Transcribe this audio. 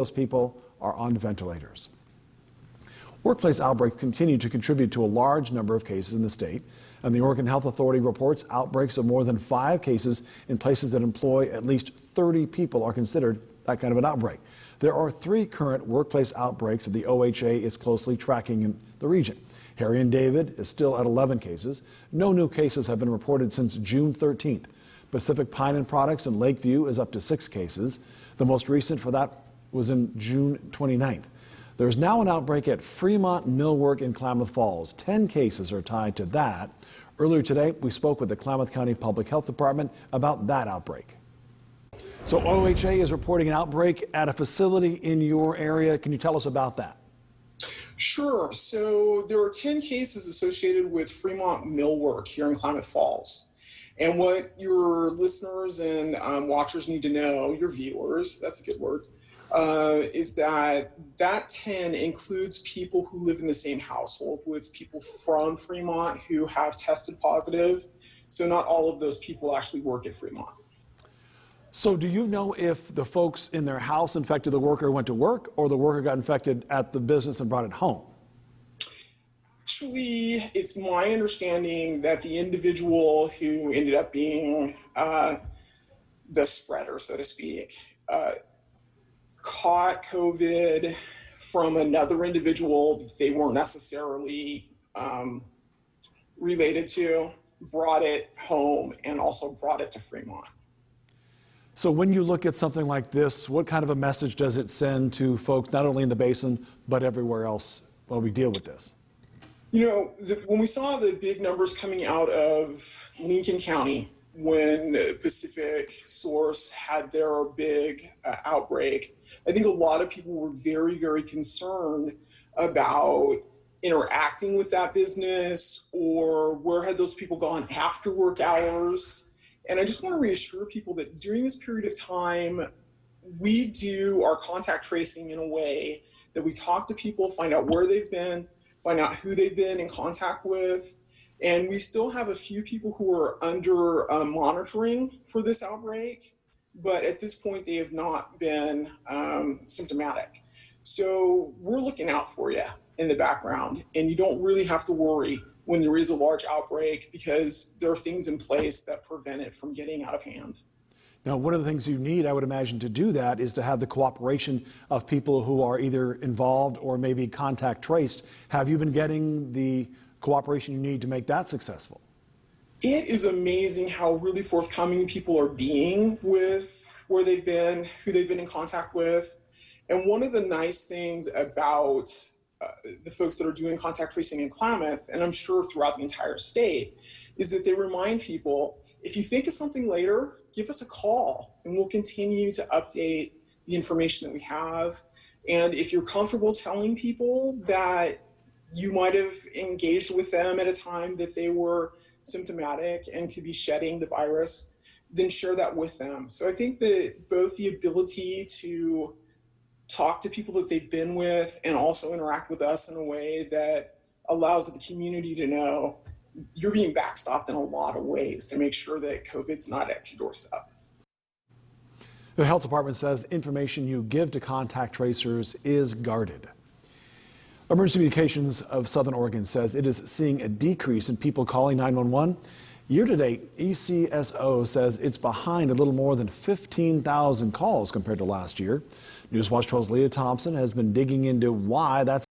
Those people are on ventilators. Workplace outbreaks continue to contribute to a large number of cases in the state, and the Oregon Health Authority reports outbreaks of more than 5 cases in places that employ at least 30 people are considered that kind of an outbreak. There are 3 current workplace outbreaks that the OHA is closely tracking in the region. Harry and David is still at 11 cases. No new cases have been reported since June 13th. Pacific Pine and Products in Lakeview is up to 6 cases. The most recent for that was in June 29th. There's now an outbreak at Fremont Millwork in Klamath Falls. 10 cases are tied to that. Earlier today, we spoke with the Klamath County Public Health Department about that outbreak. So OHA is reporting an outbreak at a facility in your area. Can you tell us about that? Sure. So there are 10 cases associated with Fremont Millwork here in Klamath Falls. And what your listeners and watchers need to know, your viewers, that's a good word, is that 10 includes people who live in the same household with people from Fremont who have tested positive. So not all of those people actually work at Fremont. So do you know if the folks in their house infected the worker who went to work, or the worker got infected at the business and brought it home? Actually, it's my understanding that the individual who ended up being the spreader, so to speak, caught COVID from another individual that they weren't necessarily related to, brought it home, and also brought it to Fremont. So when you look at something like this, what kind of a message does it send to folks not only in the basin, but everywhere else while we deal with this? You know, when we saw the big numbers coming out of Lincoln County, when Pacific Source had their big outbreak, I think a lot of people were very, very concerned about interacting with that business, or where had those people gone after work hours. And I just want to reassure people that during this period of time, we do our contact tracing in a way that we talk to people, find out where they've been, find out who they've been in contact with. And we still have a few people who are under monitoring for this outbreak, but at this point they have not been symptomatic. So we're looking out for you in the background, and you don't really have to worry when there is a large outbreak, because there are things in place that prevent it from getting out of hand. Now, one of the things you need, I would imagine, to do that is to have the cooperation of people who are either involved or maybe contact traced. Have you been getting the cooperation you need to make that successful? It is amazing how really forthcoming people are being with where they've been, who they've been in contact with. And one of the nice things about the folks that are doing contact tracing in Klamath, and I'm sure throughout the entire state, is that they remind people, if you think of something later, give us a call and we'll continue to update the information that we have. And if you're comfortable telling people that you might have engaged with them at a time that they were symptomatic and could be shedding the virus, then share that with them. So I think that both the ability to talk to people that they've been with and also interact with us in a way that allows the community to know you're being backstopped in a lot of ways to make sure that COVID's not at your doorstep. The health department says information you give to contact tracers is guarded. Emergency Communications of Southern Oregon says it is seeing a decrease in people calling 911. Year to date, ECSO says it's behind a little more than 15,000 calls compared to last year. Newswatch 12's Leah Thompson has been digging into why that's